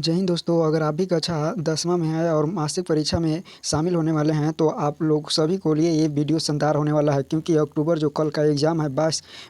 जय हिंद दोस्तों। अगर आप भी कक्षा 10वां में हैं और मासिक परीक्षा में शामिल होने वाले हैं तो आप लोग सभी को लिए ये वीडियो शानदार होने वाला है, क्योंकि अक्टूबर जो कल का एग्ज़ाम है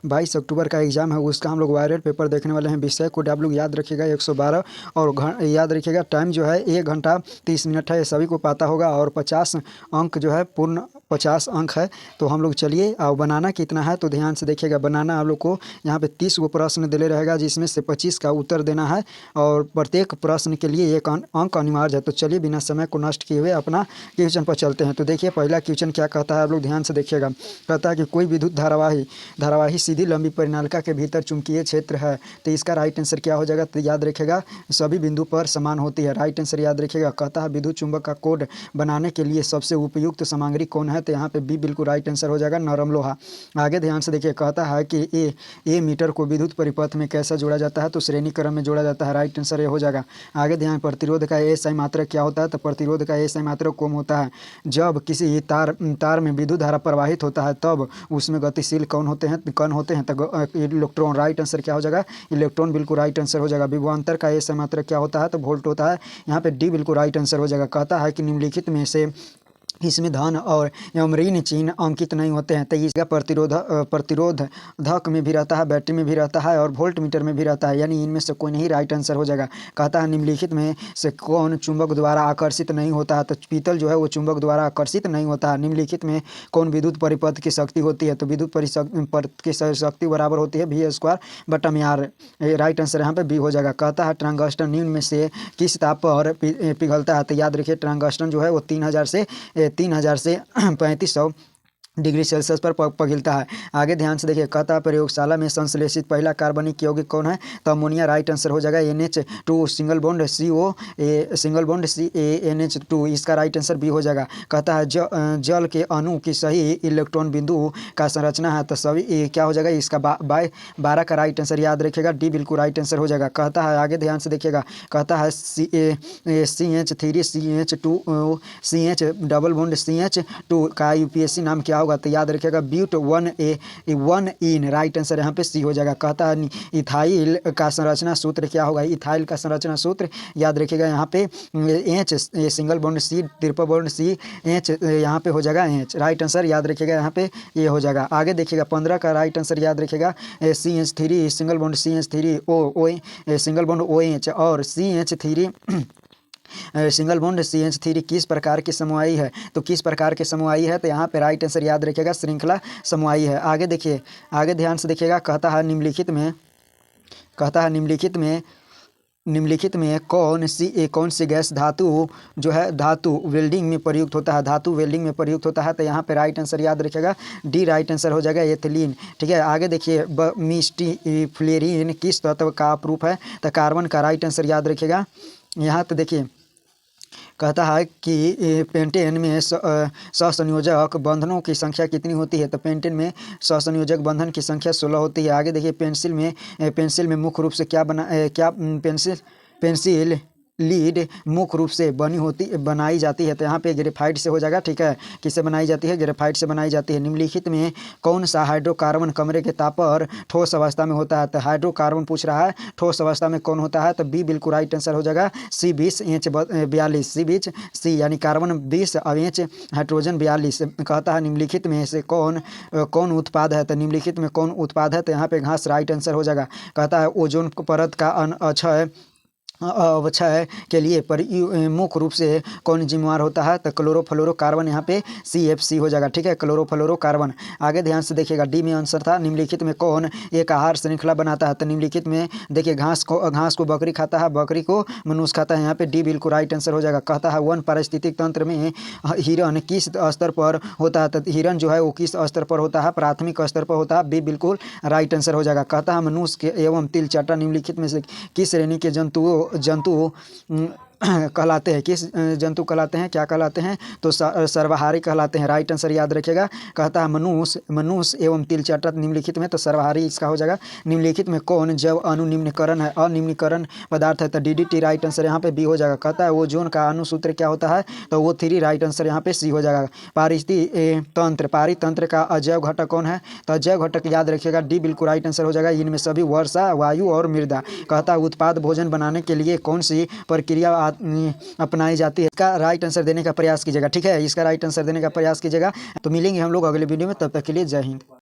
22 अक्टूबर का एग्ज़ाम है, उसका हम लोग वायरल पेपर देखने वाले हैं। विषय कोड आप लोग याद रखिएगा 112 और याद रखिएगा टाइम जो है 1 घंटा 30 मिनट है, ये सभी को पता होगा। और 50 अंक जो है पूर्ण 50 अंक है। तो हम लोग चलिए, और बनाना कितना है तो ध्यान से देखिएगा। बनाना आप लोग को यहाँ पे 30 गो प्रश्न दिले रहेगा, जिसमें से 25 का उत्तर देना है और प्रत्येक प्रश्न के लिए एक अंक अनिवार्य है। तो चलिए बिना समय को नष्ट किए हुए अपना क्वेश्चन पर चलते हैं। तो देखिए पहला क्वेश्चन क्या कहता है, आप लोग ध्यान से देखिएगा। कहता है कि कोई विद्युत धारावाही सीधी लंबी परिनालिका के भीतर चुंबकीय क्षेत्र है, तो इसका राइट आंसर क्या हो जाएगा। तो याद रखिएगा सभी बिंदु पर समान होती है, राइट आंसर याद रखिएगा। कहता है विद्युत चुंबक का कोड बनाने के लिए सबसे उपयुक्त सामग्री कौन है, तो यहाँ पे बी बिल्कुल राइट आंसर हो जाएगा, नरम लोहा। आगे ध्यान से देखिए, कहता है कि ए मीटर को विद्युत परिपथ में कैसा जोड़ा जाता है, तो श्रेणी क्रम में जोड़ा जाता है, राइट आंसर ये हो जाएगा। आगे ध्यान, प्रतिरोध का एसआई मात्रक क्या होता है, तो प्रतिरोध का एसआई मात्रक ओम होता है। जब किसी तार में विद्युत धारा प्रवाहित होता है तब उसमें गतिशील कौन होते हैं, कण होते हैं, तो इलेक्ट्रॉन। राइट आंसर क्या हो जाएगा, इलेक्ट्रॉन बिल्कुल राइट आंसर हो जाएगा। विभवांतर का एसआई मात्रक क्या होता है, तो वोल्ट होता है, यहाँ पे डी बिल्कुल राइट आंसर हो जाएगा। कहता है कि निम्नलिखित में से इसमें धन और एवं ऋण चिन्ह अंकित नहीं होते हैं, तो इसका प्रतिरोधक में भी रहता है, बैटरी में भी रहता है और वोल्ट मीटर में भी रहता है, यानी इनमें से कोई नहीं राइट आंसर हो जाएगा। कहता है निम्नलिखित में से कौन चुंबक द्वारा आकर्षित नहीं होता है, तो पीतल जो है वो चुंबक द्वारा आकर्षित नहीं होता है। निम्नलिखित में कौन विद्युत परिपथ की शक्ति होती है, तो विद्युत परिपथ की शक्ति बराबर होती है V²/R। राइट आंसर यहाँ पे बी हो जाएगा। कहता है टंगस्टन निम्न में से किस ताप पर पिघलता है, तो याद रखिए टंगस्टन जो है वो 3000 से 3500 डिग्री सेल्सियस पर पिघलता है। आगे ध्यान से देखिए, कहता है प्रयोगशाला में संश्लेषित पहला कार्बनिक यौगिक कौन है, तो अमोनिया राइट आंसर हो जाएगा। NH2 सिंगल बॉन्ड CONH2, इसका राइट आंसर बी हो जाएगा। कहता है जल के अणु की सही इलेक्ट्रॉन बिंदु का संरचना है, तो सभी क्या हो जाएगा, इसका 12 का राइट आंसर याद रखिएगा, डी बिल्कुल राइट आंसर हो जाएगा। कहता है आगे ध्यान से देखिएगा, कहता है CH3 CH2 CH double bond CH2 का UPSC नाम क्या होगा, तो याद रखिएगा ब्यूट 1 इन, राइट आंसर यहाँ पे सी हो जाएगा। कहता है इथाइल का संरचना सूत्र क्या होगा, इथाइल का संरचना सूत्र याद रखिएगा यहाँ पे H, single bond C, triple bond C, H यहाँ पे हो जाएगा एच, राइट आंसर याद रखिएगा यहाँ पे ये हो जाएगा। आगे देखिएगा 15 का राइट आंसर याद रखिएगा CH3 single bond CH3 single bond OH और CH3 सिंगल बॉन्ड CH3 किस प्रकार की समूहाई है, तो किस प्रकार की समूहाई है, तो यहाँ पे राइट आंसर याद रखिएगा श्रृंखला समूहाई है। आगे देखिए, आगे ध्यान से देखिएगा, कहता है निम्नलिखित में कौन सी गैस धातु जो है धातु वेल्डिंग में प्रयुक्त होता है, धातु वेल्डिंग में प्रयुक्त होता है, तो यहाँ पे राइट आंसर याद रखिएगा डी राइट आंसर हो जाएगा, एथिलीन। ठीक है, आगे देखिए मिस्टीफ्लोरीन किस तत्व का प्रूफ है, तो कार्बन का राइट आंसर याद रखिएगा। यहाँ तो देखिए कहता है कि पेंटेन में सहसंयोजक बंधनों की संख्या कितनी होती है, तो पेंटेन में सहसंयोजक बंधन की संख्या 16 होती है। आगे देखिए पेंसिल में मुख्य रूप से पेंसिल लीड मुख्य रूप से बनाई जाती है, तो यहाँ पे ग्रेफाइट से हो जाएगा। ठीक है, किससे बनाई जाती है, ग्रेफाइट से बनाई जाती है। निम्नलिखित में कौन सा हाइड्रोकार्बन कमरे के ताप पर ठोस अवस्था में होता है, तो हाइड्रोकार्बन पूछ रहा है ठोस अवस्था में कौन होता है, तो बी बिल्कुल राइट आंसर हो जाएगा C20H42, C यानी कार्बन 20 और H हाइड्रोजन 42। कहता है निम्नलिखित में से कौन उत्पाद है, तो निम्नलिखित में कौन उत्पाद है, तो यहाँ पे घास राइट आंसर हो जाएगा। कहता है ओजोन परत का अवक्षय के लिए मुख्य रूप से कौन जिम्मेवार होता है, तो क्लोरोफ्लोरोकार्बन, यहाँ पे CFC हो जाएगा। ठीक है, क्लोरोफ्लोरोकार्बन। आगे ध्यान से देखिएगा, डी में आंसर था निम्नलिखित में कौन एक आहार श्रृंखला बनाता है, तो निम्नलिखित में देखिए घास को बकरी खाता है, बकरी को मनुष्य खाता है, यहाँ पे डी बिल्कुल राइट आंसर हो जाएगा। कहता है वन पारिस्थितिक तंत्र में हिरन किस स्तर पर होता है, तो हिरन जो है वो किस स्तर पर होता है, प्राथमिक स्तर पर होता है, बी बिल्कुल राइट आंसर हो जाएगा। कहता है मनुष्य एवं तिलचट्टा निम्नलिखित में से किस श्रेणी के जंतु कहलाते हैं? किस जंतु कहलाते हैं? क्या कहलाते हैं? तो सर्वाहारी कहलाते हैं। राइट आंसर याद रखिएगा। कहता है मनुष्य एवं तिलचट्टा निम्नलिखित में, तो सर्वाहारी इसका हो जाएगा। निम्नलिखित में कौन जैव अणु निम्नीकरण है? अनिम्नीकरण पदार्थ है, तो DDT राइट आंसर यहाँ पे बी हो जाएगा। कहता है ओजोन का अणुसूत्र क्या होता है? तो O3 राइट आंसर यहाँ पे सी हो जाएगा। पारितंत्र का अजैव घटक कौन है? तो अजैव घटक याद रखिएगा, डी बिल्कुल राइट आंसर हो जाएगा। इनमें सभी वर्षा, वायु और मृदा। कहता है उत्पाद भोजन बनाने के लिए कौन सी प्रक्रिया अपनाई जाती है? इसका राइट आंसर देने का प्रयास कीजिएगा, ठीक है? इसका राइट आंसर देने का प्रयास कीजिएगा। तो मिलेंगे हम लोग अगले वीडियो में, तब तक के लिए जय हिंद।